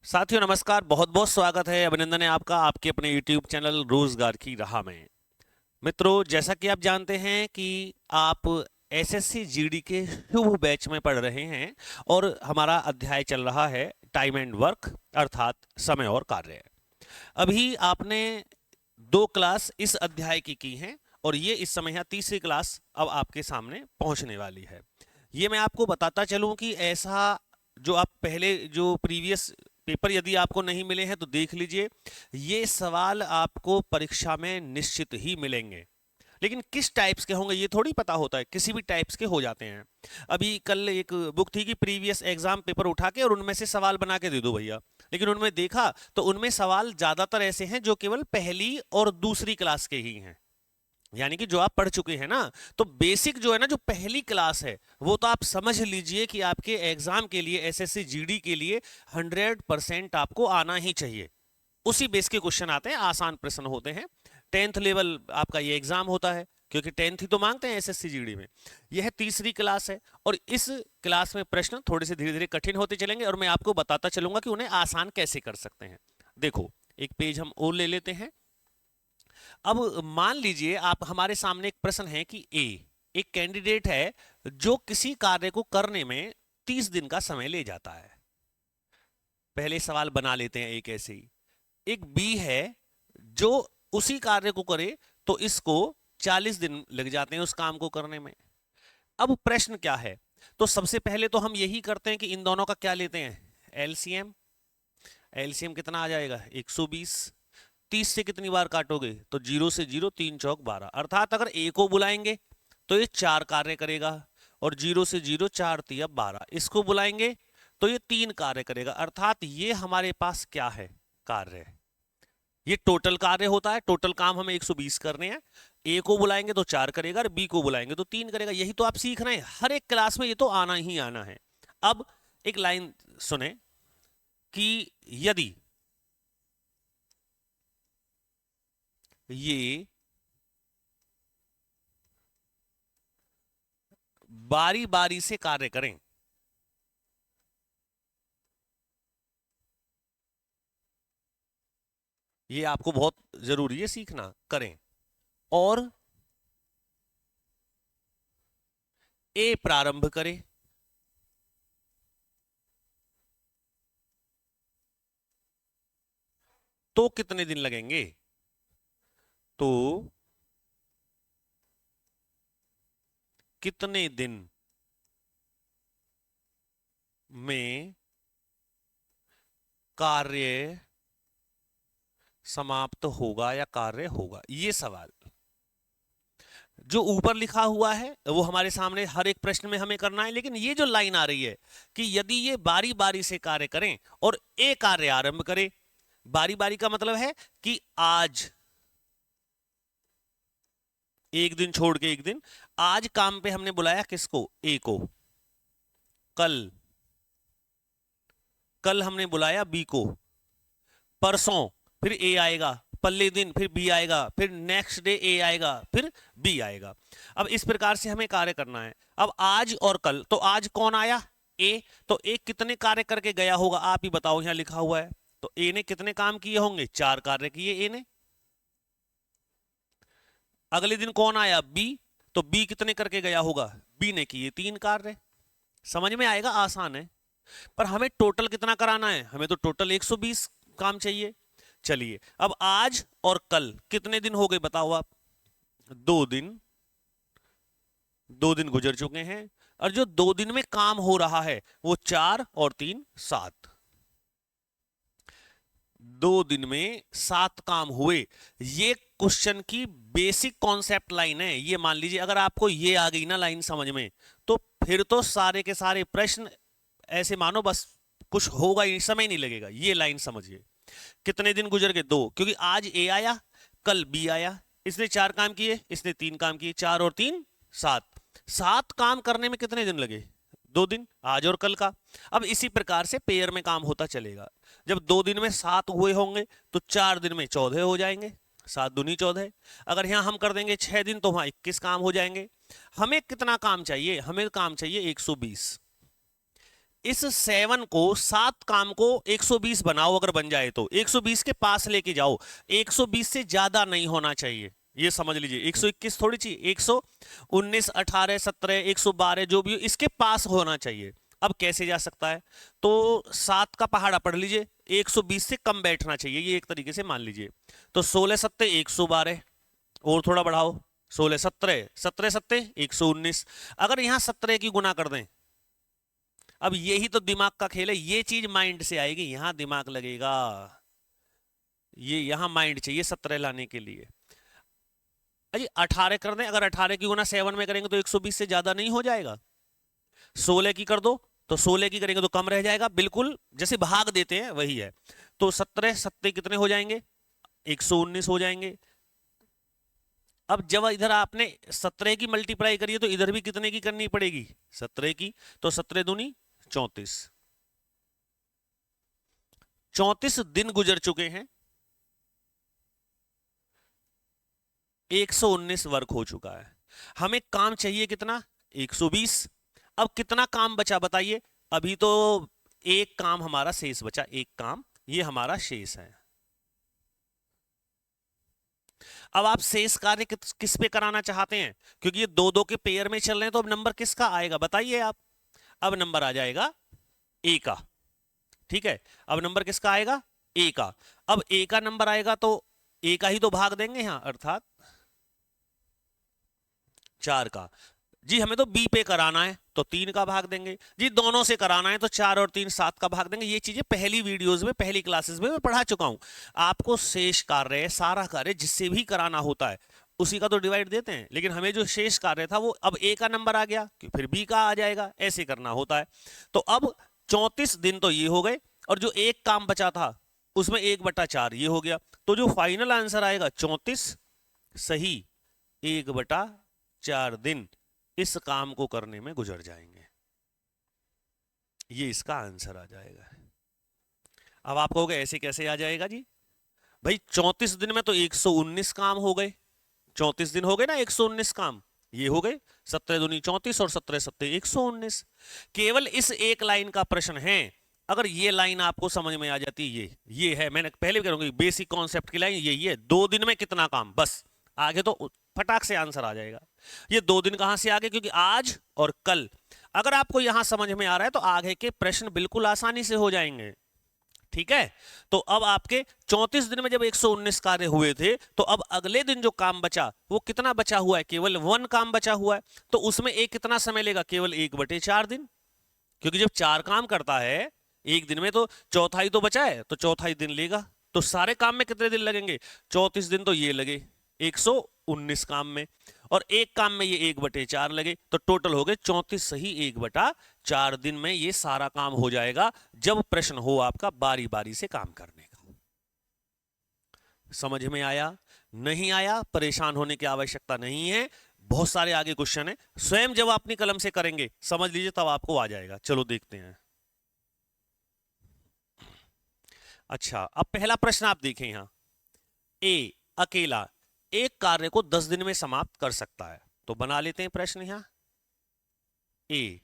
साथियों नमस्कार। बहुत बहुत स्वागत है, अभिनंदन है आपका आपके अपने YouTube चैनल रोजगार की राह में। मित्रों, जैसा कि आप जानते हैं कि आप एसएससी जीडी के शुभ बैच में पढ़ रहे हैं और हमारा अध्याय चल रहा है टाइम एंड वर्क, अर्थात समय और कार्य। अभी आपने 2 क्लास इस अध्याय की हैं और ये इस समय यहाँ तीसरी क्लास अब आपके सामने पहुंचने वाली है। ये मैं आपको बताता चलूं कि ऐसा जो आप पहले जो प्रीवियस पेपर यदि आपको नहीं मिले हैं तो देख लीजिए, ये सवाल आपको परीक्षा में निश्चित ही मिलेंगे। लेकिन किस टाइप्स के होंगे ये थोड़ी पता होता है, किसी भी टाइप्स के हो जाते हैं। अभी कल एक बुक थी कि प्रीवियस एग्जाम पेपर उठा के और उनमें से सवाल बना के दे दो भैया, लेकिन उनमें देखा तो उनमें सवाल ज्यादातर ऐसे हैं जो केवल पहली और दूसरी क्लास के ही हैं, यानी कि जो आप पढ़ चुके हैं ना। तो बेसिक जो है ना, जो पहली क्लास है वो तो आप समझ लीजिए कि आपके एग्जाम के लिए, एसएससी जीडी के लिए 100% आपको आना ही चाहिए। उसी बेस के क्वेश्चन आते हैं, आसान प्रश्न होते हैं। 10th लेवल आपका ये एग्जाम होता है, क्योंकि 10th ही तो मांगते हैं एसएससी जीडी में। यह तीसरी क्लास है और इस क्लास में प्रश्न थोड़े से धीरे धीरे कठिन होते चलेंगे और मैं आपको बताता चलूंगा कि उन्हें आसान कैसे कर सकते हैं। देखो, एक पेज हम और ले लेते हैं। अब मान लीजिए आप, हमारे सामने एक प्रश्न है कि एक कैंडिडेट है जो किसी कार्य को करने में 30 दिन का समय ले जाता है। पहले सवाल बना लेते हैं एक ऐसे ही। एक बी है जो उसी कार्य को करे तो इसको 40 दिन लग जाते हैं उस काम को करने में। अब प्रश्न क्या है, तो सबसे पहले तो हम यही करते हैं कि इन दोनों का क्या लेते हैं, एलसीएम। एलसीएम कितना आ जाएगा, 120। 30 से कितनी बार काटोगे, तो 0 से 0, 3 चौक 12, अर्थात अगर ए को बुलाएंगे तो ये 4 कार्य करेगा और 0 से 0, 4 तिया 12, इसको बुलाएंगे तो ये 3 कार्य करेगा। अर्थात ये हमारे पास क्या है, कार्य। ये टोटल कार्य होता है, टोटल काम हमें 120 करने हैं। ए को बुलाएंगे तो 4 करेगा और बी को बुलाएंगे तो 3 करेगा। यही तो आप सीख रहे हैं, हर एक क्लास में ये तो आना ही आना है। अब एक लाइन सुने कि यदि ये बारी बारी से कार्य करें, ये आपको बहुत जरूरी है सीखना, करें, और ए प्रारंभ करे, तो कितने दिन लगेंगे, तो कितने दिन में कार्य समाप्त होगा या कार्य होगा। ये सवाल जो ऊपर लिखा हुआ है वो हमारे सामने हर एक प्रश्न में हमें करना है, लेकिन ये जो लाइन आ रही है कि यदि ये बारी बारी से कार्य करें और ए कार्य आरंभ करे। बारी बारी का मतलब है कि आज एक दिन छोड़ के एक दिन, आज काम पे हमने बुलाया किसको, ए को। कल कल हमने बुलाया बी को। परसों फिर ए आएगा, पल्ले दिन फिर बी आएगा, फिर नेक्स्ट डे ए आएगा, फिर बी आएगा। अब इस प्रकार से हमें कार्य करना है। अब आज और कल, तो आज कौन आया, ए। तो ए कितने कार्य करके गया होगा, आप ही बताओ, यहां लिखा हुआ है। तो ए ने कितने काम किए होंगे, 4 कार्य किए ए ने। अगले दिन कौन आया, बी। तो बी कितने करके गया होगा, बी ने किए 3 कार्य। समझ में आएगा, आसान है। पर हमें टोटल कितना कराना है, हमें तो टोटल 120 काम चाहिए। चलिए, अब आज और कल कितने दिन हो गए बताओ आप, 2 दिन। 2 दिन गुजर चुके हैं और जो 2 दिन में काम हो रहा है वो 4 और 3 7। 2 दिन में 7 काम हुए। ये क्वेश्चन की बेसिक कॉन्सेप्ट लाइन है। ये मान लीजिए अगर आपको ये आ गई ना लाइन समझ में, तो फिर तो सारे के सारे प्रश्न ऐसे मानो बस कुछ होगा ही, समय नहीं लगेगा। ये लाइन समझिए, कितने दिन गुजर गए, 2, क्योंकि आज ए आया, कल बी आया। इसने 4 काम किए, इसने 3 काम किए, 4 और 3 7। 7 काम करने में कितने दिन लगे, 2 दिन, आज और कल का। अब इसी प्रकार से पेयर में काम होता चलेगा। जब 2 दिन में 7 हुए होंगे तो 4 दिन में 14 हो जाएंगे, 7 दूनी 14। अगर यहां हम कर देंगे 6 दिन तो वहां 21 काम हो जाएंगे। हमें कितना काम चाहिए, हमें काम चाहिए 120। इस 7 को 7 काम को 120 बनाओ, अगर बन जाए तो 120 के पास लेके जाओ, 120 से ज्यादा नहीं होना चाहिए, ये समझ लीजिए। 121 थोड़ी चाहिए, 119, 18, 17, 112 जो भी हो इसके पास होना चाहिए। अब कैसे जा सकता है, तो 7 का पहाड़ा पढ़ लीजिए, 120 से कम बैठना चाहिए, ये एक तरीके से मान लीजिए। तो 16 सत्ते 112, और थोड़ा बढ़ाओ, 16 17, 17 सत्ते 119। अगर यहां 17 की गुना कर दें, अब यही तो दिमाग का खेल है, ये चीज माइंड से आएगी, यहां दिमाग लगेगा, ये यहां माइंड चाहिए 17 लाने के लिए। अजी 18 कर दें, अगर 18 की गुना 7 में करेंगे तो 120 से ज्यादा नहीं हो जाएगा। 16 की कर दो, तो 16 की करेंगे तो कम रह जाएगा, बिल्कुल जैसे भाग देते हैं वही है। तो 17 सत्ते कितने हो जाएंगे, 119 हो जाएंगे। अब जब इधर आपने 17 की मल्टीप्लाई करिए तो इधर भी कितने की करनी पड़ेगी, 17 की। तो 17 दूनी 34, 34 दिन गुजर चुके हैं, 119 वर्क हो चुका है। हमें काम चाहिए कितना, 120। अब कितना काम बचा बताइए, अभी तो एक काम हमारा शेष बचा, एक काम ये हमारा शेष है। अब आप शेष कार्य किस पे कराना चाहते हैं, क्योंकि ये दो दो के पेयर में चल रहे हैं, तो अब नंबर किसका आएगा बताइए आप। अब नंबर आ जाएगा ए का, ठीक है। अब नंबर किसका आएगा, ए का। अब ए का नंबर आएगा तो ए का ही तो भाग देंगे यहां, अर्थात 4 का। जी हमें तो बी पे कराना है तो 3 का भाग देंगे, जी दोनों से कराना है तो 4 और 3 7 का भाग देंगे। ये चीजें पहली वीडियोस में, पहली क्लासेस में मैं पढ़ा चुका हूं। आपको शेष कार्य, सारा कार्य जिससे भी कराना होता है उसी का तो डिवाइड देते हैं, लेकिन हमें जो शेष कार्य था वो अब ए का नंबर आ गया कि फिर बी का आ जाएगा, ऐसे करना होता है। तो अब 34 दिन तो ये हो गए, और जो एक काम बचा था उसमें 1/4 ये हो गया। तो जो फाइनल आंसर आएगा 34 सही 1/4 दिन इस काम को करने में गुजर जाएंगे, ये इसका आंसर आ जाएगा। अब आप कहोगे ऐसे कैसे आ जाएगा जी, भाई 34 दिन में तो 119 काम हो गए, 34 दिन हो गए ना 119 काम, ये हो गए 17 दूनी 34 और 17 सत्ते 119। केवल इस एक लाइन का प्रश्न है, अगर ये लाइन आपको समझ में आ जाती, ये है, मैंने पहले भी करूंगी बेसिक कॉन्सेप्ट की लाइन यही है, 2 दिन में कितना काम, बस आगे तो फटाक से आंसर आ जाएगा। ये 2 दिन कहां से आगे, क्योंकि आज और कल। अगर आपको यहां समझ में आ रहा है तो आगे के प्रश्न बिल्कुल आसानी से हो जाएंगे, ठीक है। तो अब आपके 34 दिन में जब 119 कार्य हुए थे, तो अब अगले दिन जो काम बचा वो कितना बचा हुआ है, केवल 1 काम बचा हुआ है। तो उसमें एक कितना समय लेगा, केवल 1/4 दिन, क्योंकि जब 4 काम करता है एक दिन में तो चौथाई तो बचा है, तो चौथाई दिन लेगा। तो सारे काम में कितने दिन लगेंगे, 34 दिन तो ये लगे 119 काम में, और एक काम में ये 1/4 लगे, तो टोटल हो गए 34 सही 1/4 दिन में ये सारा काम हो जाएगा, जब प्रश्न हो आपका बारी बारी से काम करने का। समझ में आया, नहीं आया परेशान होने की आवश्यकता नहीं है, बहुत सारे आगे क्वेश्चन है, स्वयं जब अपनी कलम से करेंगे समझ लीजिए तब आपको आ जाएगा। चलो देखते हैं। अच्छा अब पहला प्रश्न आप देखें यहां, ए अकेला एक कार्य को 10 दिन में समाप्त कर सकता है, तो बना लेते हैं प्रश्न यहां। ए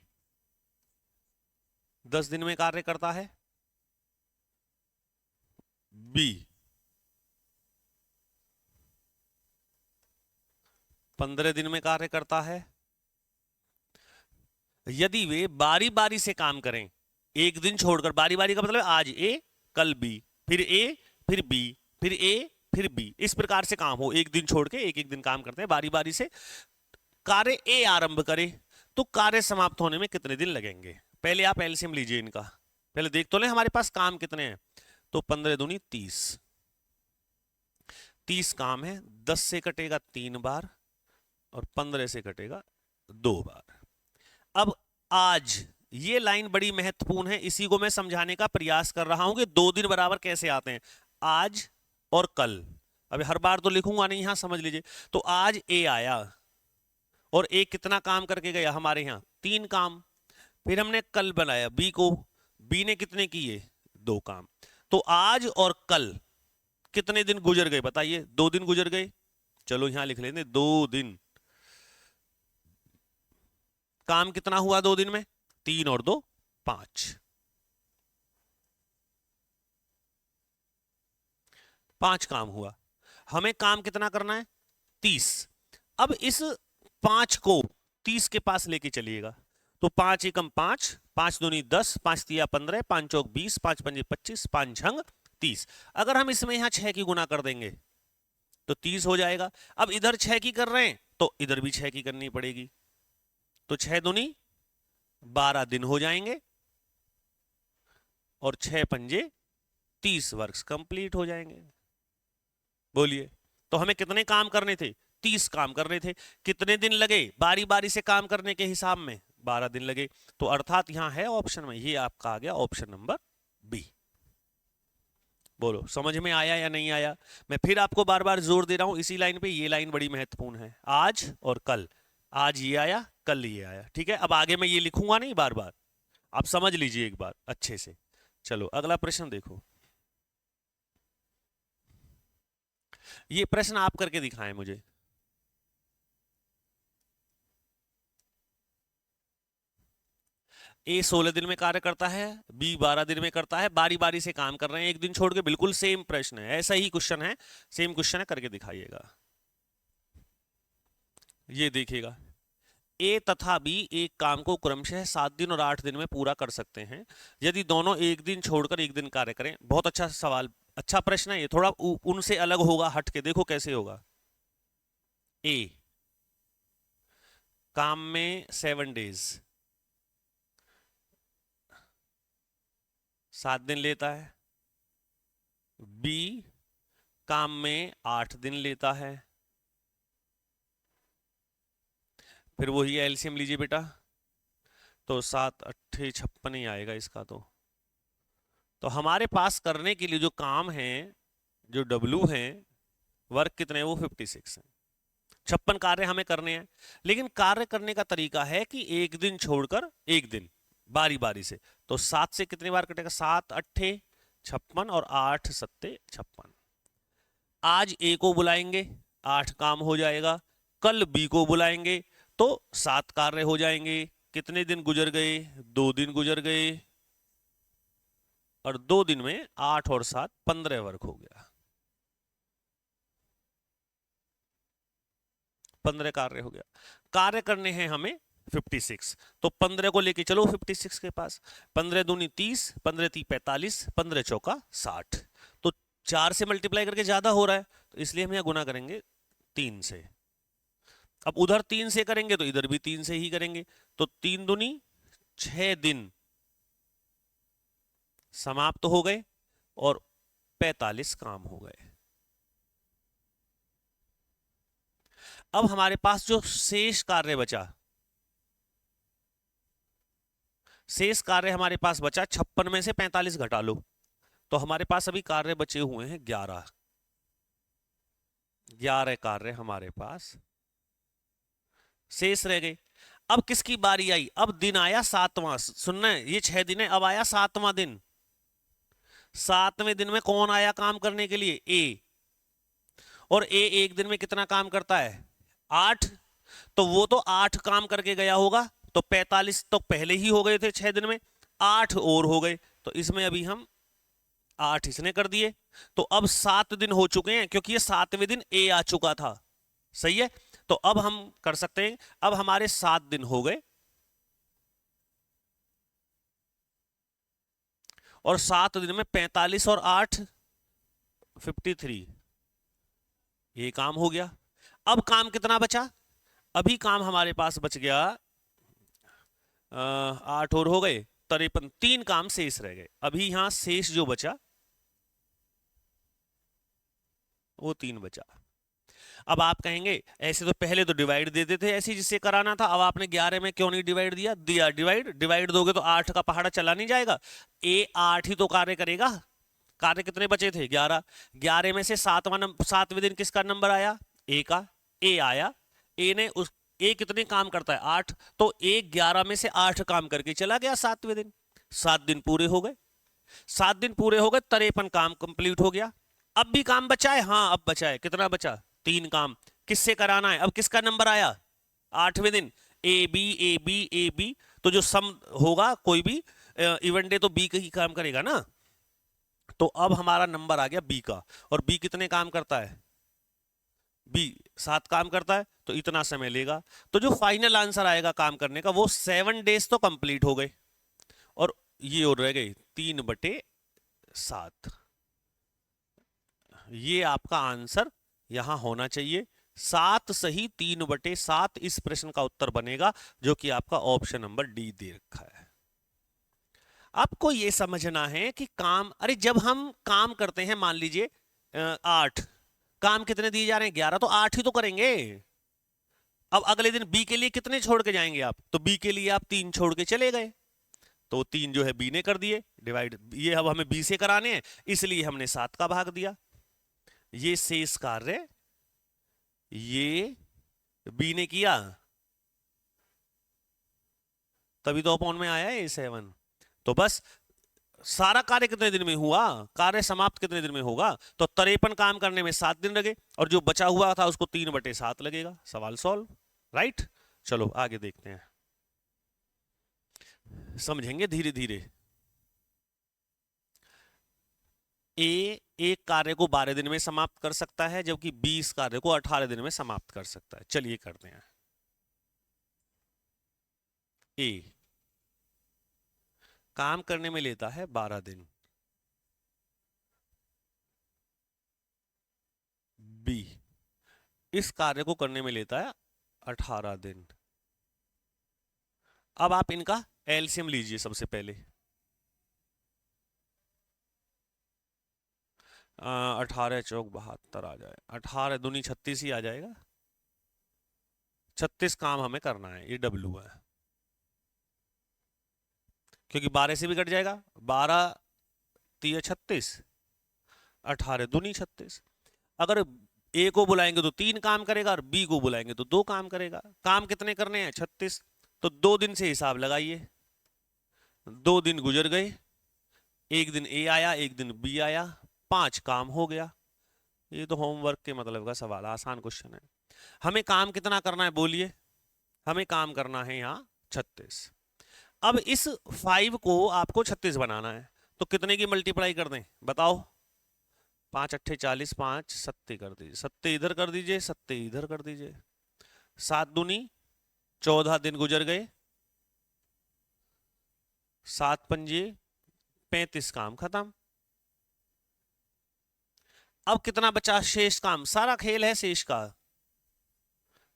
10 दिन में कार्य करता है, बी 15 दिन में कार्य करता है। यदि वे बारी बारी से काम करें, एक दिन छोड़कर, बारी बारी का मतलब आज ए कल बी, फिर ए फिर बी, फिर ए फिर बी, इस प्रकार से काम हो, एक दिन छोड़ के एक एक दिन काम करते हैं बारी बारी से, कार्य ए आरंभ करे, तो कार्य समाप्त होने में कितने दिन लगेंगे। पहले आप एलसीएम लीजिए इनका, पहले देख तो ले हमारे पास काम कितने हैं। तो 15 दूनी 30, 30 काम है, 10 से कटेगा 3 बार और 15 से कटेगा 2 बार। अब आज ये लाइन बड़ी महत्वपूर्ण है, इसी को मैं समझाने का प्रयास कर रहा हूं कि 2 दिन बराबर कैसे आते हैं, आज और कल। अभी हर बार तो लिखूंगा नहीं, यहां समझ लीजिए। तो आज ए आया और ए कितना काम करके गया हमारे यहां, 3 काम। फिर हमने कल बनाया बी को, बी ने कितने किए, 2 काम। तो आज और कल कितने दिन गुजर गए बताइए, 2 दिन गुजर गए। चलो यहां लिख लेते 2 दिन। काम कितना हुआ 2 दिन में, 3 और 2 5। 5 काम हुआ। हमें काम कितना करना है? 30। अब इस 5 को 30 के पास लेके चलिएगा, तो 5 एकम 5, 5 दूनी 10, 5 तिया 15, 5 चौक 20, 5 पंजे 25, 5 झंग 30। अगर हम इसमें यहां 6 की गुना कर देंगे तो 30 हो जाएगा। अब इधर 6 की कर रहे हैं तो इधर भी 6 की करनी पड़ेगी, तो 6 दूनी 12 दिन हो जाएंगे और 6 पंजे 30 वर्ष कंप्लीट हो जाएंगे। बोलिए, तो हमें कितने काम करने थे? 30 काम करने थे। कितने दिन लगे बारी बारी से काम करने के हिसाब में? 12 दिन लगे। तो अर्थात यहां है ऑप्शन में, ये आपका आ गया ऑप्शन नंबर बी। बोलो समझ में आया या नहीं आया? मैं फिर आपको बार बार जोर दे रहा हूं इसी लाइन पे, ये लाइन बड़ी महत्वपूर्ण है। आज और कल, आज ये आया कल ये आया, ठीक है। अब आगे मैं ये लिखूंगा नहीं बार बार, आप समझ लीजिए एक बार अच्छे से। चलो अगला प्रश्न देखो, ये प्रश्न आप करके दिखाएं मुझे। ए 16 दिन में कार्य करता है, बी 12 दिन में करता है, बारी बारी से काम कर रहे हैं एक दिन छोड़ के। बिल्कुल सेम प्रश्न है, ऐसा ही क्वेश्चन है, सेम क्वेश्चन है, करके दिखाइएगा। ये देखिएगा, ए तथा बी एक काम को क्रमशः 7 दिन और 8 दिन में पूरा कर सकते हैं यदि दोनों एक दिन छोड़कर एक दिन कार्य करें। बहुत अच्छा सवाल, अच्छा प्रश्न है ये, थोड़ा उनसे अलग होगा, हट के देखो कैसे होगा। ए काम में 7 डेज, 7 दिन लेता है। बी काम में 8 दिन लेता है। फिर वही एलसीएम लीजिए बेटा, तो 7 8 56 ही आएगा इसका। तो हमारे पास करने के लिए जो काम है, जो डब्लू है, वर्क कितने हैं? वो 56 है। 56 कार्य हमें करने हैं, लेकिन कार्य करने का तरीका है कि एक दिन छोड़कर एक दिन, बारी बारी से। तो 7 से कितनी बार कटेगा? 7 8 56 और 8 7 56। आज ए को बुलाएंगे, 8 काम हो जाएगा। कल बी को बुलाएंगे तो 7 कार्य हो जाएंगे। कितने दिन गुजर गए? 2 दिन गुजर गए, और 2 दिन में 8 और 7 15 वर्क हो गया, 15 कार्य हो गया। कार्य करने हैं हमें 56, तो 15 को लेके चलो 56 के पास। 15 दूनी 30, 15 ती 45, 15 चौका 60। तो 4 से मल्टीप्लाई करके ज्यादा हो रहा है, तो इसलिए हम यहां गुना करेंगे 3 से। अब उधर 3 से करेंगे तो इधर भी 3 से ही करेंगे, तो 3 दूनी 6 दिन समाप्त हो गए और 45 काम हो गए। अब हमारे पास जो शेष कार्य बचा, शेष कार्य हमारे पास बचा 56 में से 45 घटा लो, तो हमारे पास अभी कार्य बचे हुए हैं 11। 11 कार्य हमारे पास शेष रह गए। अब किसकी बारी आई? अब दिन आया 7वां। सुनना है, ये 6 दिन है, अब आया 7वां दिन। 7वें दिन में कौन आया काम करने के लिए? ए। और ए एक दिन में कितना काम करता है? 8। तो वो तो 8 काम करके गया होगा, तो 45 तो पहले ही हो गए थे 6 दिन में, 8 और हो गए, तो इसमें अभी हम 8 इसने कर दिए, तो अब 7 दिन हो चुके हैं, क्योंकि ये 7वें दिन ए आ चुका था। सही है, तो अब हम कर सकते हैं, अब हमारे 7 दिन हो गए, और 7 दिन में 45 और 8 53, ये काम हो गया। अब काम कितना बचा? अभी काम हमारे पास बच गया 8 और हो गए 53, 3 काम शेष रह गए। अभी यहां शेष जो बचा वो 3 बचा। अब आप कहेंगे ऐसे तो पहले तो डिवाइड देते थे ऐसे जिससे कराना था, अब आपने 11 में क्यों नहीं डिवाइड दिया? दिया, डिवाइड दोगे तो 8 का पहाड़ा चला नहीं जाएगा। ए 8 ही तो कार्य करेगा। कार्य कितने बचे थे? 11। 11 में से 7वें दिन किसका नंबर आया? ए का। ए आया, ए ने उस ए कितने काम करता है? 8। तो ए 11 में से 8 काम करके चला गया 7वें दिन। 7 दिन पूरे हो गए, 7 दिन पूरे हो गए, 53 काम कंप्लीट हो गया। अब भी काम बचा है? हाँ अब बचा है। कितना बचा? 3 काम। किससे कराना है? अब किसका नंबर आया? 8वें दिन। A B A B A B, तो जो सम होगा कोई भी इवेंट डे तो बी का ही काम करेगा ना। तो अब हमारा नंबर आ गया बी का, और बी कितने काम करता है, बी 7 काम करता है, तो इतना समय लेगा। तो जो फाइनल आंसर आएगा काम करने का वो 7 डेज तो कंप्लीट हो गए, और ये और रह गई 3/7। ये आपका आंसर यहां होना चाहिए 7 सही 3/7 इस प्रश्न का उत्तर बनेगा, जो कि आपका ऑप्शन नंबर डी दे रखा है। आपको ये समझना है कि काम, अरे जब हम काम करते हैं, मान लीजिए 8 काम कितने दिए जा रहे हैं, 11, तो 8 ही तो करेंगे। अब अगले दिन बी के लिए कितने छोड़ के जाएंगे आप, तो बी के लिए आप 3 छोड़ के चले गए, तो 3 जो है बी ने कर दिए डिवाइड, ये अब हमें बी से कराने हैं, इसलिए हमने 7 का भाग दिया। ये शेष कार्य ये बी ने किया, तभी तो अपॉन में आया है 7। तो बस सारा कार्य कितने दिन में हुआ, कार्य समाप्त कितने दिन में होगा, तो 53 काम करने में 7 दिन लगे, और जो बचा हुआ था उसको 3/7 लगेगा। सवाल सॉल्व, राइट। चलो आगे देखते हैं, समझेंगे धीरे धीरे। ए एक कार्य को 12 दिन में समाप्त कर सकता है, जबकि बी इस कार्य को 18 दिन में समाप्त कर सकता है। चलिए करते हैं। ए काम करने में लेता है 12 दिन, बी इस कार्य को करने में लेता है 18 दिन। अब आप इनका एलसीएम लीजिए सबसे पहले। 18 चौक 72 आ जाए, 18 दूनी 36 ही आ जाएगा। 36 काम हमें करना है, ये डब्ल्यू है, क्योंकि 12 से भी कट जाएगा, 12 3 36, 18 दूनी 36। अगर ए को बुलाएंगे तो 3 काम करेगा, और बी को बुलाएंगे तो 2 काम करेगा। काम कितने करने हैं, 36, तो 2 दिन से हिसाब लगाइए। 2 दिन गुजर गए, एक दिन ए आया, एक दिन बी आया, 5 काम हो गया। ये तो होमवर्क के मतलब का सवाल, आसान क्वेश्चन है। हमें काम कितना करना है बोलिए, हमें काम करना है यहाँ 36। अब इस 5 को आपको 36 बनाना है, तो कितने की मल्टीप्लाई कर दें बताओ। 5 अट्ठे 40, 5 सत्ते कर दीजिए, सत्ते इधर कर दीजिए, सत्ते इधर कर दीजिए। 7 दूनी 14 दिन गुजर गए, 7 पंजे 35 काम खत्म। अब कितना बचा शेष काम, सारा खेल है शेष का।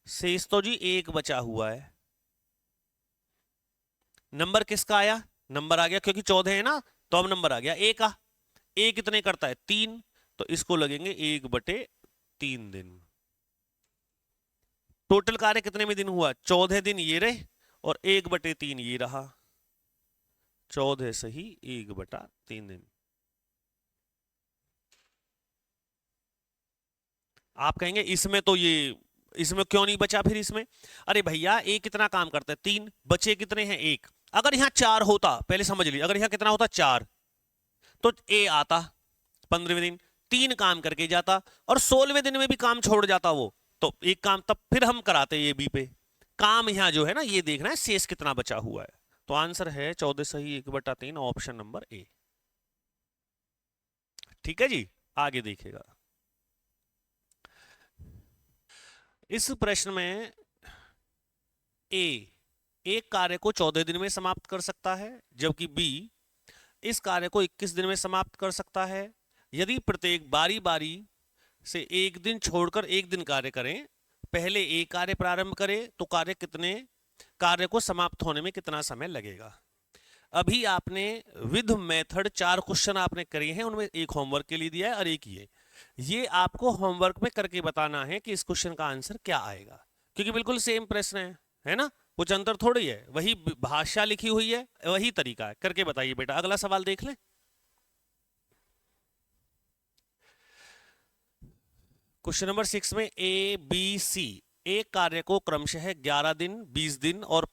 शेष तो जी 1 बचा हुआ है। नंबर किसका आया, नंबर आ गया, क्योंकि 14 है ना, तो अब नंबर आ गया ए का। ए कितने करता है 3, तो इसको लगेंगे 1/3 दिन। टोटल कार्य कितने में दिन हुआ, 14 दिन ये रहे, और 1/3 ये रहा। 14 सही 1/3 दिन। आप कहेंगे इसमें तो ये, इसमें क्यों नहीं बचा फिर इसमें, अरे भैया ए कितना काम करता है 3, बचे कितने हैं 1। अगर यहां 4 होता, पहले समझ लीजिए, अगर यहां कितना होता 4, तो ए आता 15वें दिन 3 काम करके जाता, और 16वें दिन में भी काम छोड़ जाता वो, तो एक काम तब फिर हम कराते ये बी पे। काम यहां जो है ना, ये देखना है शेष कितना बचा हुआ है। तो आंसर है 14 सही 1/3, ऑप्शन नंबर ए। ठीक है जी, आगे देखिएगा। इस प्रश्न में ए एक कार्य को 14 दिन में समाप्त कर सकता है, जबकि बी इस कार्य को 21 दिन में समाप्त कर सकता है। यदि प्रत्येक बारी बारी से एक दिन छोड़कर एक दिन कार्य करें, पहले ए कार्य प्रारंभ करें, तो कार्य को समाप्त होने में कितना समय लगेगा। अभी आपने विद मेथड 4 क्वेश्चन आपने करे हैं, उनमें एक होमवर्क के लिए दिया है और एक ये आपको होमवर्क में करके बताना है कि इस क्वेश्चन का आंसर क्या आएगा, क्योंकि बिल्कुल सेम प्रश्न है ना, कुछ अंतर थोड़ी है, वही भाषा लिखी हुई है, वही तरीका है। करके बताइए बेटा। अगला सवाल देख लें। क्वेश्चन नंबर 6 में ए बी सी एक कार्य को क्रमशः 11 दिन 20 दिन और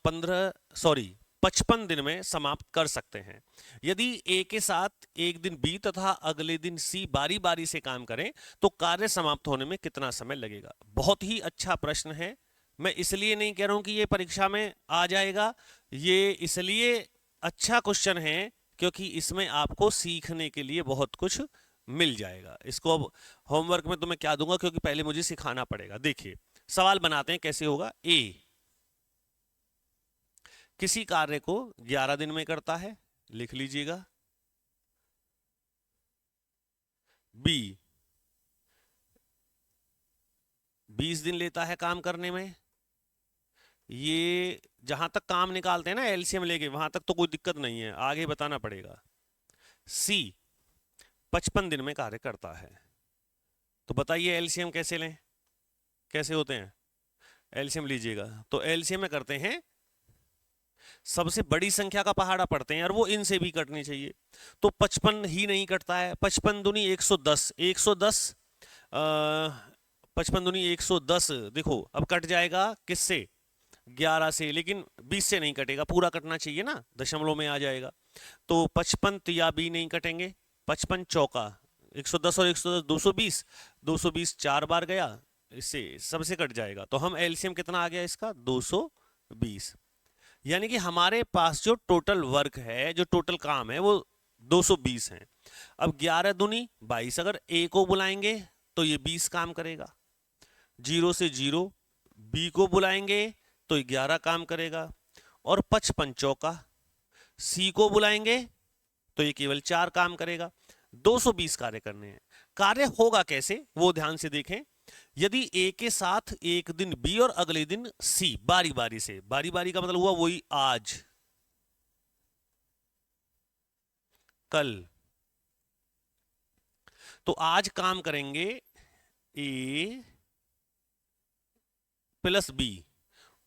55 दिन में समाप्त कर सकते हैं। यदि ए के साथ एक दिन बी तथा अगले दिन सी बारी बारी से काम करें, तो कार्य समाप्त होने में कितना समय लगेगा। बहुत ही अच्छा प्रश्न है। मैं इसलिए नहीं कह रहा हूं कि ये परीक्षा में आ जाएगा, ये इसलिए अच्छा क्वेश्चन है, क्योंकि इसमें आपको सीखने के लिए बहुत कुछ मिल जाएगा। इसको अब होमवर्क में तो मैं क्या दूंगा, क्योंकि पहले मुझे सिखाना पड़ेगा। देखिए सवाल बनाते हैं, कैसे होगा। ए किसी कार्य को 11 दिन में करता है, लिख लीजिएगा। बी 20 दिन लेता है काम करने में। ये जहां तक काम निकालते हैं ना एलसीएम लेके, वहां तक तो कोई दिक्कत नहीं है, आगे बताना पड़ेगा। सी 55 दिन में कार्य करता है। तो बताइए एलसीएम कैसे लें, कैसे होते हैं। एलसीएम लीजिएगा तो एलसीएम में करते हैं, सबसे बड़ी संख्या का पहाड़ा पढ़ते हैं और वो इनसे भी कटनी चाहिए। तो 55 ही नहीं कटता है, 55 दूनी 110, 110 55 दूनी 110। देखो अब कट जाएगा किससे, 11 से, लेकिन 20 से नहीं कटेगा, पूरा कटना चाहिए ना, दशमलव में आ जाएगा। तो 55 या बी नहीं कटेंगे। 55 चौका 110 और 110 220, 220 4 बार गया, इससे सबसे कट जाएगा। तो हम एलसीएम कितना आ गया इसका, 220। यानी कि हमारे पास जो टोटल वर्क है, जो टोटल काम है, वो 220 है। अब 11 दूनी 22, अगर ए को बुलाएंगे तो ये 20 काम करेगा। 0 से 0 बी को बुलाएंगे तो 11 काम करेगा। और 55 चौका सी को बुलाएंगे तो ये केवल 4 काम करेगा। 220 कार्य करने हैं। कार्य होगा कैसे वो ध्यान से देखें। यदि ए के साथ एक दिन बी और अगले दिन सी, बारी बारी से, बारी बारी का मतलब हुआ वही आज, कल। तो आज काम करेंगे ए प्लस बी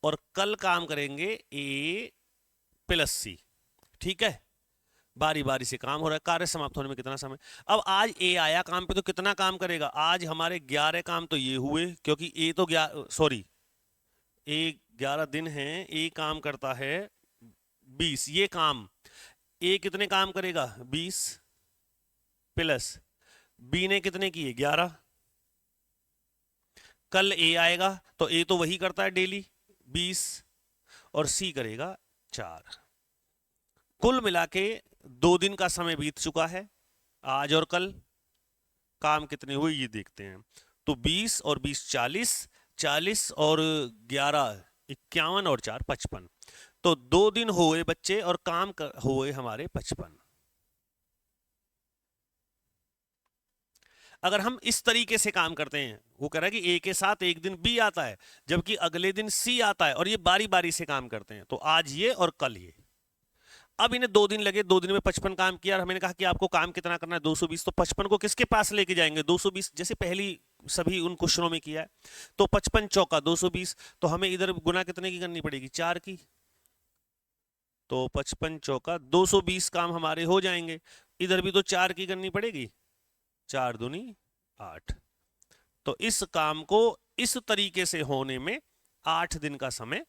और कल काम करेंगे ए प्लस सी। ठीक है, बारी बारी से काम हो रहा है। कार्य समाप्त होने में कितना समय। अब आज ए आया काम पे तो कितना काम करेगा, आज हमारे 11 काम तो ये हुए, क्योंकि ए तो ए 11 दिन है, ए काम करता है 20। ये काम ए कितने काम करेगा, 20 प्लस बी ने कितने किए, 11। कल ए आएगा तो ए तो वही करता है डेली 20, और सी करेगा 4। कुल मिला के 2 दिन का समय बीत चुका है, आज और कल। काम कितने हुए ये देखते हैं। तो 20 और 20 40, 40 और 11 51 और 4 55। तो 2 दिन हुए बच्चे और काम हुए हमारे 55। अगर हम इस तरीके से काम करते हैं, वो कह रहा है कि ए के साथ एक दिन बी आता है जबकि अगले दिन सी आता है, और ये बारी बारी से काम करते हैं, तो आज ये और कल ये। अब इन्हें 2 दिन लगे, 2 दिन में 55 काम किया, और हमने कहा कि आपको काम कितना करना है, 220। तो 55 को किसके पास लेके जाएंगे, 220, जैसे पहली सभी उन क्वेश्चनों में किया है। तो 55 चौका 220, तो हमें इधर गुना कितने की करनी पड़ेगी, 4 की। तो 55 चौका 220 काम हमारे हो जाएंगे। इधर भी तो 4 की करनी पड़ेगी, 4 दूनी 8। तो इस काम को इस तरीके से होने में 8 दिन का समय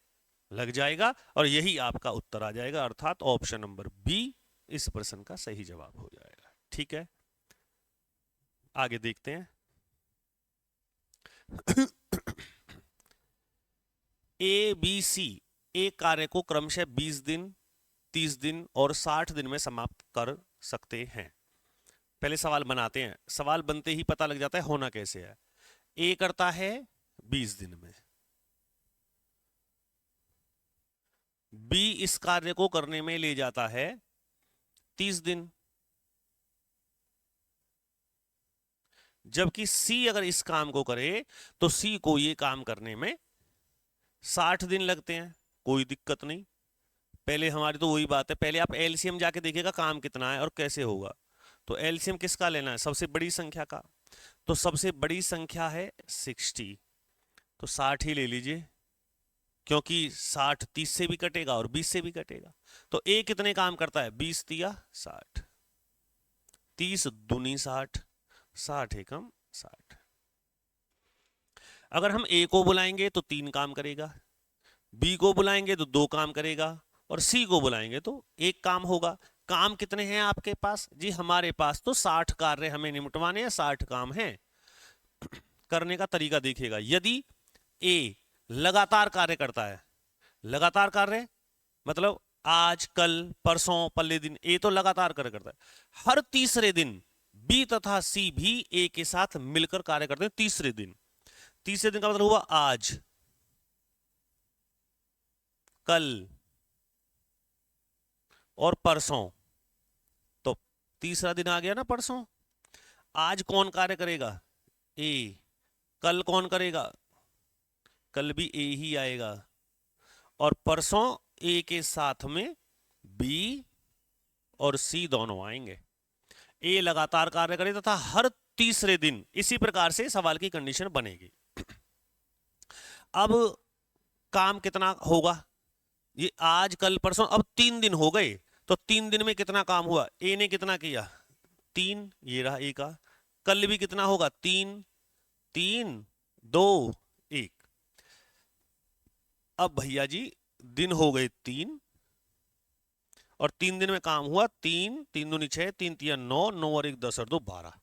लग जाएगा, और यही आपका उत्तर आ जाएगा, अर्थात ऑप्शन नंबर बी इस प्रश्न का सही जवाब हो जाएगा। ठीक है, आगे देखते हैं। ए बी सी एक कार्य को क्रमशः 20 दिन, 30 दिन और 60 दिन में समाप्त कर सकते हैं। पहले सवाल बनाते हैं, सवाल बनते ही पता लग जाता है होना कैसे है। ए करता है 20 दिन में, बी इस कार्य को करने में ले जाता है 30 दिन, जबकि सी अगर इस काम को करे तो सी को ये काम करने में 60 दिन लगते हैं। कोई दिक्कत नहीं, पहले हमारी तो वही बात है, पहले आप एलसीएम जाके देखिएगा काम कितना है और कैसे होगा। तो एलसीएम किसका लेना है, सबसे बड़ी संख्या का। तो सबसे बड़ी संख्या है 60, तो 60 ही ले लीजिए, क्योंकि 60 30 से भी कटेगा और 20 से भी कटेगा। तो ए कितने काम करता है, 20 तिया 60, 30 दूनी 60, 60 एकम 60। अगर हम ए को बुलाएंगे तो 3 काम करेगा, बी को बुलाएंगे तो 2 काम करेगा, और सी को बुलाएंगे तो 1 काम होगा। काम कितने हैं आपके पास जी, हमारे पास तो 60 कार्य हमें निपटवाने हैं, 60 काम हैं। करने का तरीका देखिएगा, यदि ए लगातार कार्य करता है, लगातार कार्य मतलब आज, कल, परसों, पल्ले दिन, ए तो लगातार कार्य करता है। हर तीसरे दिन बी तथा सी भी ए के साथ मिलकर कार्य करते हैं तीसरे दिन। तीसरे दिन का मतलब हुआ आज, कल और परसों। तो तीसरा दिन आ गया ना परसों। आज कौन कार्य करेगा? ए। कल कौन करेगा? कल भी ए ही आएगा। और परसों ए के साथ में बी और सी दोनों आएंगे। ए लगातार कार्य करे तथा हर तीसरे दिन, इसी प्रकार से सवाल की कंडीशन बनेगी। अब काम कितना होगा? ये आज, कल, परसों, अब 3 दिन हो गए। तो 3 दिन में कितना काम हुआ? ए ने कितना किया? 3, ये रहा ए का। कल भी कितना होगा? 3, 3, 2, 1। अब भैया जी दिन हो गए 3 और 3 दिन में काम हुआ 3, 3 दूनी 6, 3 तिया 9, 9 और 1 10 और 2 12।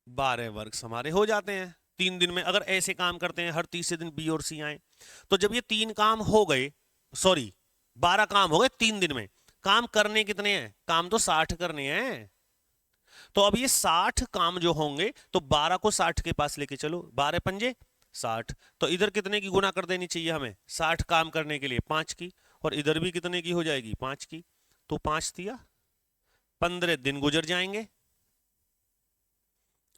12 वर्ग हमारे हो जाते हैं 3 दिन में, अगर ऐसे काम करते हैं हर तीसरे दिन बी और सी आए। तो जब ये 3 काम हो गए, सॉरी 12 काम हो गए 3 दिन में, काम करने कितने हैं? काम तो 60 करने हैं। तो अब ये 60 काम जो होंगे, तो 12 को 60 के पास लेके चलो, 12 पंजे 60। तो इधर कितने की गुना कर देनी चाहिए हमें? 60 काम करने के लिए 5 की, और इधर भी कितने की हो जाएगी? 5 की। तो 5 दिया 15 दिन गुजर जाएंगे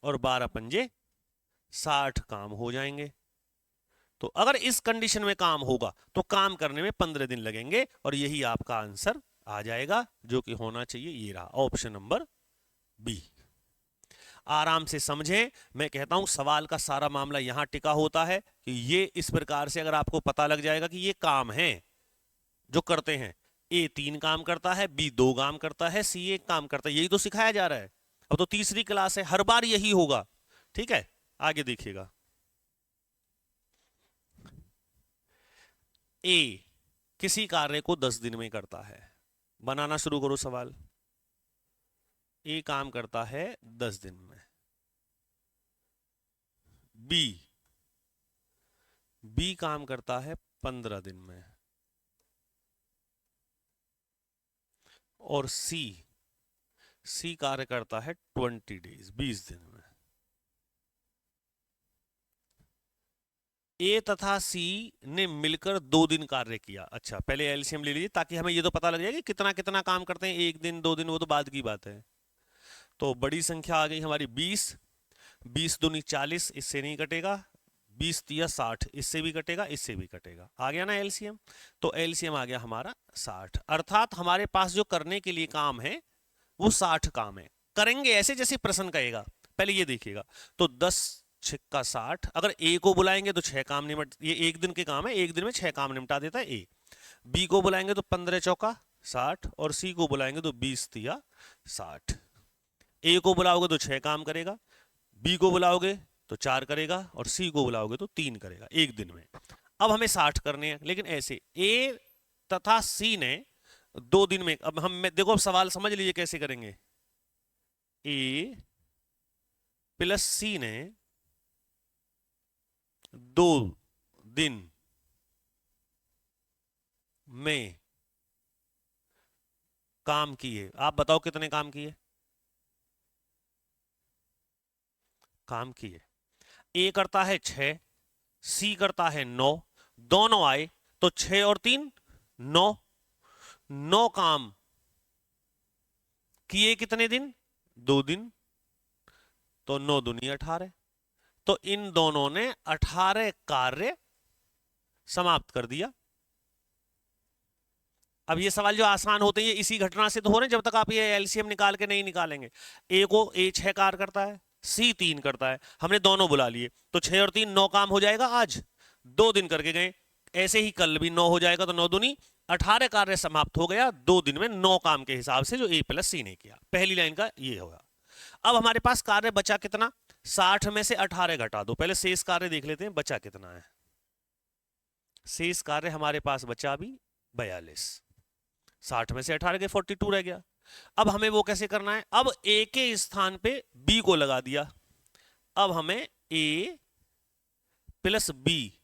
और 12 पंजे 60 काम हो जाएंगे। तो अगर इस कंडीशन में काम होगा तो काम करने में 15 दिन लगेंगे, और यही आपका आंसर आ जाएगा, जो कि होना चाहिए ये रहा, ऑप्शन नंबर बी। आराम से समझें। मैं कहता हूं सवाल का सारा मामला यहां टिका होता है कि ये इस प्रकार से अगर आपको पता लग जाएगा कि ये काम है जो करते हैं, ए 3 काम करता है, बी 2 काम करता है, सी 1 काम करता है, यही तो सिखाया जा रहा है। अब तो तीसरी क्लास है, हर बार यही होगा। ठीक है, आगे देखिएगा। ए किसी कार्य को 10 दिन में करता है। बनाना शुरू करो सवाल। ए काम करता है 10 दिन में। बी काम करता है 15 दिन में। और सी कार्य करता है 20 डेज, 20 दिन में। ए तथा सी ने मिलकर 2 दिन कार्य किया। अच्छा, पहले एलसीएम ले लीजिए ताकि हमें ये तो पता लग जाए कि कितना कितना काम करते हैं, 1 दिन 2 दिन, वो तो बाद की बात है। तो बड़ी संख्या आ गई हमारी 20, 20 दूनी 40, इससे नहीं कटेगा, 20 तिया 60, इससे भी कटेगा, इससे भी कटेगा। आ गया ना एलसीएम? तो एलसीएम आ गया हमारा 60, अर्थात हमारे पास जो करने के लिए काम है वो 60 काम है। करेंगे ऐसे जैसे प्रश्न कहेगा। पहले ये देखिएगा, तो 10 छिक्का 60, अगर ए को बुलाएंगे तो 6 काम निपट, ये 1 दिन के काम है, 1 दिन में 6 काम निपटा देता है ए। बी को बुलाएंगे तो 15 चौका 60, और सी को बुलाएंगे तो 20 तिया 60। ए को बुलाओगे तो 6 काम करेगा, बी को बुलाओगे तो 4 करेगा, और सी को बुलाओगे तो 3 करेगा 1 दिन में। अब हमें 60 करने हैं, लेकिन ऐसे ए तथा सी ने 2 दिन में, अब हम देखो, अब सवाल समझ लीजिए कैसे करेंगे। ए प्लस सी ने 2 दिन में काम किए। आप बताओ कितने काम किए? काम किए ए करता है 6, सी करता है 9, दोनों आए तो 6 और 3 9, 9 काम किए कितने दिन? 2 दिन। तो 9 दूनी 18, तो इन दोनों ने 18 कार्य समाप्त कर दिया। अब ये सवाल जो आसान होते हैं ये इसी घटना से तो हो रहे हैं, जब तक आप ये एलसीएम निकाल के नहीं निकालेंगे। ए 6 कार्य करता है, सी 3 करता है, हमने दोनों बुला लिए, तो 6 और 3 9 काम हो जाएगा। आज 2 दिन करके गए, ऐसे ही कल भी 9 हो जाएगा, तो 9 दूनी 18 कार्य समाप्त हो गया 2 दिन में 9 काम के हिसाब से जो ए प्लस सी ने किया। पहली लाइन का ये होगा। अब हमारे पास कार्य बचा कितना? 60 में से 18 घटा दो। पहले शेष कार्य देख लेते हैं बचा कितना है। शेष कार्य हमारे पास बचा अभी 42, 60 में से 18 के 42 रह गया। अब हमें वो कैसे करना है? अब ए के स्थान पे बी को लगा दिया। अब हमें ए प्लस बी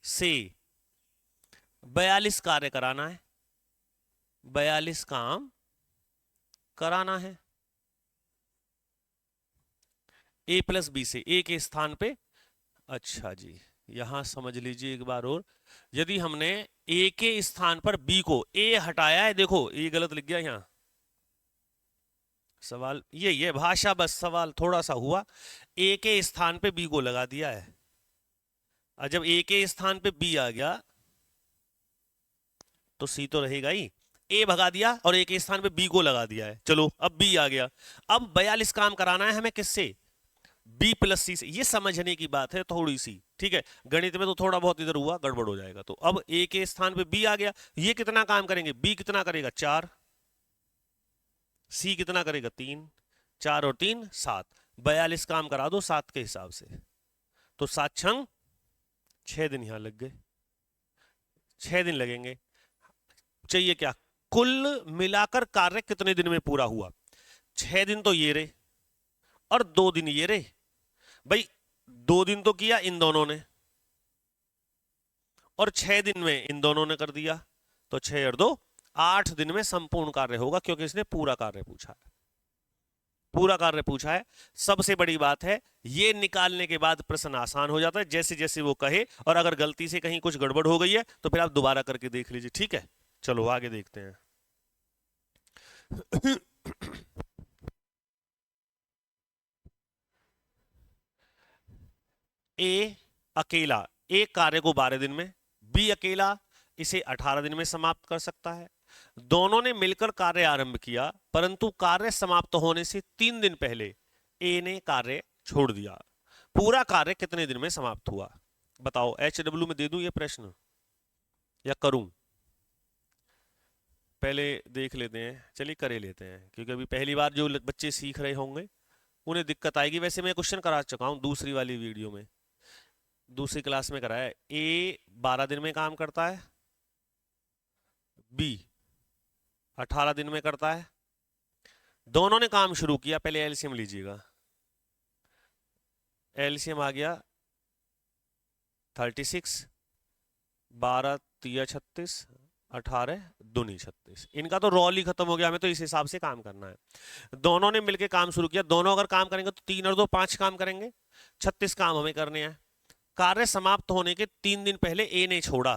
से 42 कार्य कराना है, 42 काम कराना है ए प्लस बी से, ए के स्थान पे। अच्छा जी, यहां समझ लीजिए एक बार और, यदि हमने ए के स्थान पर बी को, ए हटाया है, देखो ये गलत लिख गया यहां, सवाल ये भाषा, बस सवाल थोड़ा सा हुआ, ए के स्थान पे बी को लगा दिया है, और जब ए के स्थान पे बी आ गया तो सी तो रहेगा ही, ए भगा दिया और ए के स्थान पे बी को लगा दिया है, चलो अब बी आ गया। अब 42 काम कराना है हमें किससे, बी प्लस सी से, ये समझने की बात है थोड़ी सी, ठीक है, गणित में तो थोड़ा बहुत इधर हुआ गड़बड़ हो जाएगा। तो अब ए के स्थान पे बी आ गया, ये कितना काम करेंगे, बी कितना करेगा 4, सी कितना करेगा 3, 4 और 3 7, 42 काम करा दो 7 के हिसाब से, तो 7 छंग 6 दिन यहां लग गए, 6 दिन लगेंगे। चाहिए क्या, कुल मिलाकर कार्य कितने दिन में पूरा हुआ, 6 दिन तो ये रहे और 2 दिन ये रहे, भाई 2 दिन तो किया इन दोनों ने और 6 दिन में इन दोनों ने कर दिया, तो 6 और 2 8 दिन में संपूर्ण कार्य होगा, क्योंकि इसने पूरा कार्य पूछा है, पूरा कार्य पूछा है। सबसे बड़ी बात है, ये निकालने के बाद प्रश्न आसान हो जाता है, जैसे जैसे वो कहे, और अगर गलती से कहीं कुछ गड़बड़ हो गई है तो फिर आप दोबारा करके देख लीजिए, ठीक है। चलो आगे देखते हैं। ए अकेला एक कार्य को 12 दिन में, बी अकेला इसे 18 दिन में समाप्त कर सकता है। दोनों ने मिलकर कार्य आरंभ किया, परंतु कार्य समाप्त होने से 3 दिन पहले ए ने कार्य छोड़ दिया। पूरा कार्य कितने दिन में समाप्त हुआ, बताओ। HW में दे दूं ये प्रश्न या करूं, पहले देख लेते हैं, चलिए करे लेते हैं, क्योंकि अभी पहली बार जो बच्चे सीख रहे होंगे उन्हें दिक्कत आएगी। वैसे मैं क्वेश्चन करा चुका हूं दूसरी वाली वीडियो में, दूसरी क्लास में कराया। ए 12 दिन में काम करता है, बी 18 दिन में करता है, दोनों ने काम शुरू किया। पहले एलसीएम लीजिएगा, एलसीएम आ गया 36, 12 3 36, 18 दूनी 36, इनका तो रोल ही खत्म हो गया, हमें तो इस हिसाब से काम करना है। दोनों ने मिलकर काम शुरू किया, दोनों अगर काम करेंगे तो 3 और 2 5 काम करेंगे, 36 काम हमें करने हैं। कार्य समाप्त होने के 3 दिन पहले ए ने छोड़ा,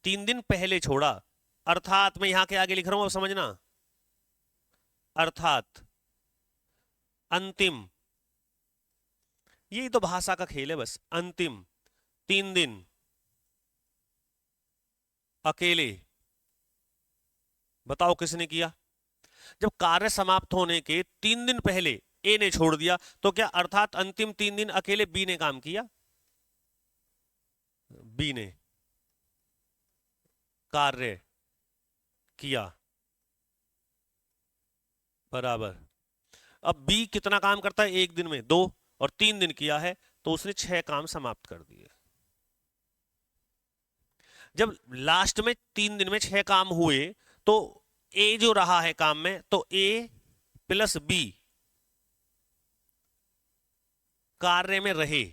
3 दिन पहले छोड़ा, अर्थात मैं यहां के आगे लिख रहा हूं, अब समझना, अर्थात अंतिम, यही तो भाषा का खेल है बस, अंतिम 3 दिन अकेले, बताओ किसने किया। जब कार्य समाप्त होने के 3 दिन पहले ए ने छोड़ दिया, तो क्या अर्थात अंतिम 3 दिन अकेले बी ने काम किया, बी ने कार्य किया, बराबर। अब बी कितना काम करता है एक दिन में, 2, और 3 दिन किया है तो उसने 6 काम समाप्त कर दिए। जब लास्ट में 3 दिन में 6 काम हुए तो ए जो रहा है काम में, तो ए प्लस बी कार्य में रहे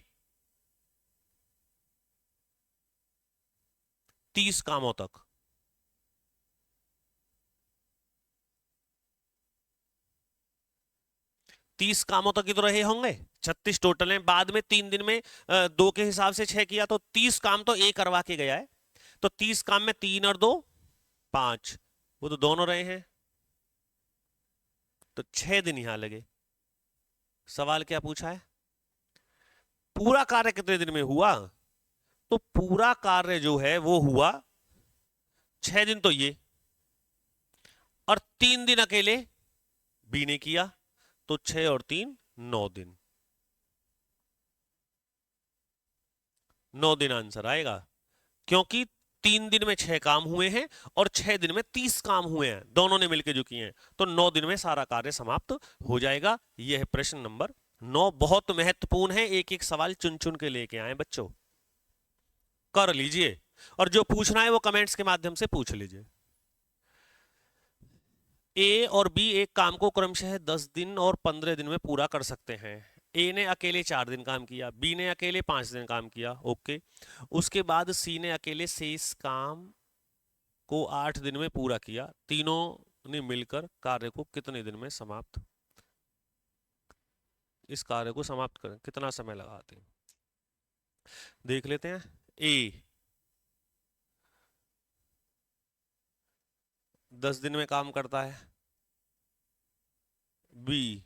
30 कामों तक। तीस कामों तक ही तो रहे होंगे, 36 टोटल है, बाद में 3 दिन में 2 के हिसाब से 6 किया, तो 30 काम तो ए करवा के गया है। तो 30 काम में 3 और 2 5, वो तो दोनों रहे हैं, तो 6 दिन यहां लगे। सवाल क्या पूछा है, पूरा कार्य कितने दिन में हुआ, तो पूरा कार्य जो है वो हुआ 6 दिन, तो ये, और 3 दिन अकेले बी ने किया, तो 6 और 3 9 दिन, 9 दिन आंसर आएगा, क्योंकि 3 दिन में 6 काम हुए हैं और 6 दिन में 30 काम हुए हैं, दोनों ने मिलकर जो किए हैं, तो 9 दिन में सारा कार्य समाप्त हो जाएगा। यह है प्रश्न नंबर 9, बहुत महत्वपूर्ण है, एक एक सवाल चुन चुन के लेके आए बच्चों, कर लीजिए, और जो पूछना है वो कमेंट्स के माध्यम से पूछ लीजिए। ए और बी एक काम को क्रमशः 10 दिन और 15 दिन में पूरा कर सकते हैं। ए ने अकेले 4 दिन काम किया, बी ने अकेले 5 दिन काम किया, ओके। उसके बाद सी ने अकेले शेष काम को 8 दिन में पूरा किया। तीनों ने मिलकर कार्य को कितने दिन में समाप्त, इस कार्य को समाप्त करें कितना समय लगाते हैं, देख लेते हैं। ए 10 दिन में काम करता है, बी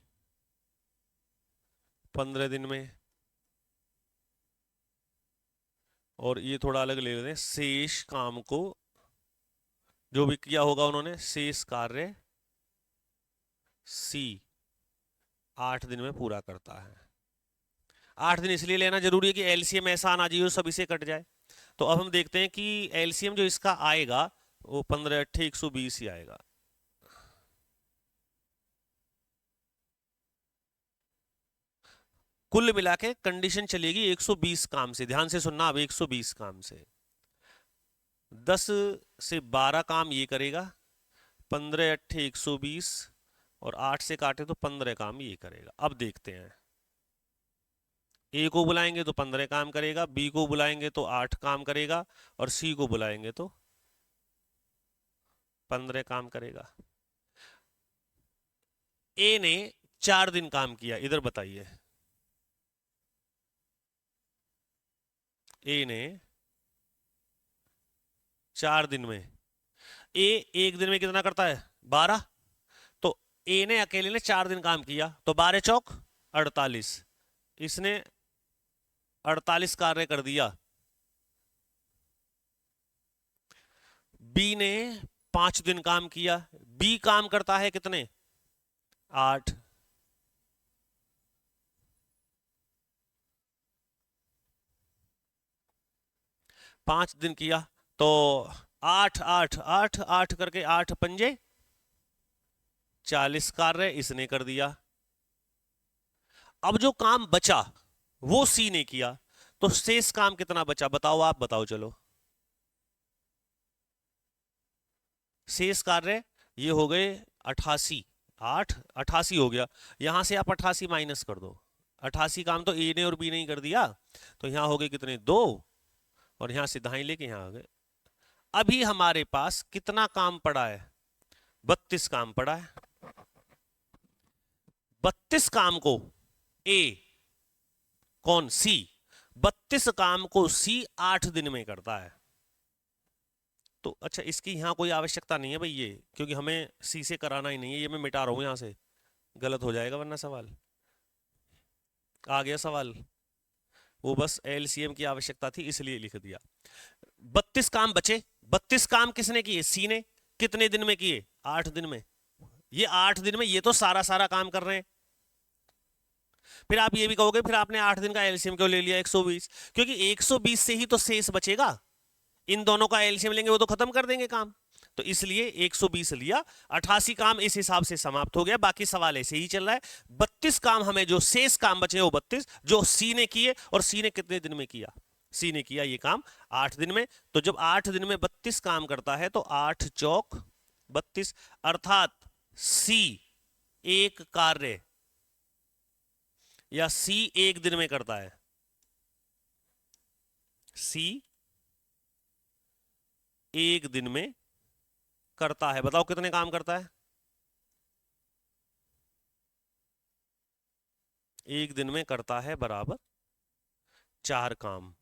15 दिन में, और ये थोड़ा अलग ले लेते हैं, शेष काम को जो भी किया होगा उन्होंने, शेष कार्य सी 8 दिन में पूरा करता है। 8 दिन इसलिए लेना जरूरी है कि एलसीएम ऐसा आना चाहिए सब इसे कट जाए। तो अब हम देखते हैं कि एलसीएम जो इसका आएगा वो 15 8 120 ही आएगा। कुल मिला के कंडीशन चलेगी 120 काम से, ध्यान से सुनना अब, 120 काम से 10 से 12 काम ये करेगा, 15 8 120 और 8 से काटे तो 15 काम ये करेगा। अब देखते हैं, ए को बुलाएंगे तो 15 काम करेगा, बी को बुलाएंगे तो 8 काम करेगा, और सी को बुलाएंगे तो 15 काम करेगा। ए ने 4 दिन काम किया, इधर बताइए। ए ने 4 दिन में, ए 1 दिन में कितना करता है 12, तो ए ने अकेले ने 4 दिन काम किया तो 12 चौक 48, इसने 48 कार्य कर दिया। बी ने 5 दिन काम किया, बी काम करता है कितने 8, पांच दिन किया तो 8 8 8 8 करके 8 पंजे 40 कार्य इसने कर दिया। अब जो काम बचा वो सी ने किया, तो शेष काम कितना बचा बताओ, आप बताओ चलो। शेष कार्य ये हो गए 88, 8 88 हो गया, यहां से आप 88 माइनस कर दो। 88 काम तो ए ने और बी ने ही कर दिया, तो यहां हो गए कितने 2, और यहां से दाएं लेके यहां आ गए। अभी हमारे पास कितना काम पड़ा है 32 काम पड़ा है। 32 काम को ए कौन सी 32 काम को सी 8 दिन में करता है। तो अच्छा इसकी यहां कोई आवश्यकता नहीं है भाई ये, क्योंकि हमें सी से कराना ही नहीं है, ये मैं मिटा रहा हूं यहां से, गलत हो जाएगा वरना सवाल। आ गया सवाल, वो बस एलसीएम की आवश्यकता थी इसलिए लिख दिया। 32 काम बचे, 32 काम किसने किए सी ने, कितने दिन में किए 8 दिन में। ये 8 दिन में ये तो सारा सारा काम कर रहे हैं। फिर आप ये भी कहोगे फिर आपने 8 दिन का एलसीएम क्यों ले लिया 120, क्योंकि 120 से ही तो शेष बचेगा, इन दोनों का एलसीएम लेंगे वो तो खत्म कर देंगे काम, तो इसलिए 120 लिया। 88 काम इस हिसाब से समाप्त हो गया, बाकी सवाल ऐसे ही चल रहा है। 32 काम हमें जो शेष काम बचे वो 32 जो सी ने किए, और सी ने कितने दिन में किया, सी ने किया ये काम 8 दिन में। तो जब 8 दिन में 32 काम करता है तो 8 चौक 32, अर्थात सी एक कार्य या सी 1 दिन में करता है, सी 1 दिन में करता है। बताओ कितने काम करता है 1 दिन में करता है बराबर 4 काम।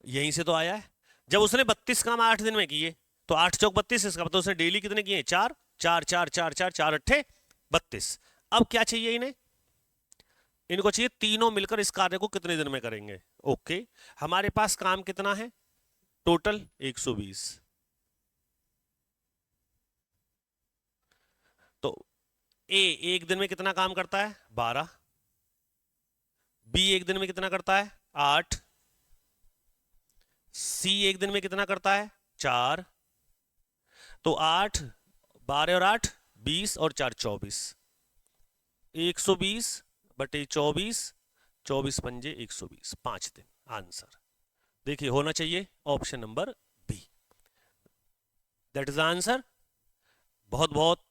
यहीं से तो आया है, जब उसने 32 काम 8 दिन में किए तो 8 चौक 32, इसका मतलब उसने डेली कितने किए 4 4 4 4 4 4 अट्ठे 32। अब क्या चाहिए इन्हें, इनको चाहिए तीनों मिलकर इस कार्य को कितने दिन में करेंगे। ओके, हमारे पास काम कितना है टोटल 120, तो ए 1 दिन में कितना काम करता है 12, बी 1 दिन में कितना करता है 8, सी 1 दिन में कितना करता है 4, तो 8 12 और 8 20 और 4 24, 120 बटे 24, 24 पंजे 120, 5 दिन आंसर। देखिए होना चाहिए option number B, that is answer. बहुत बहुत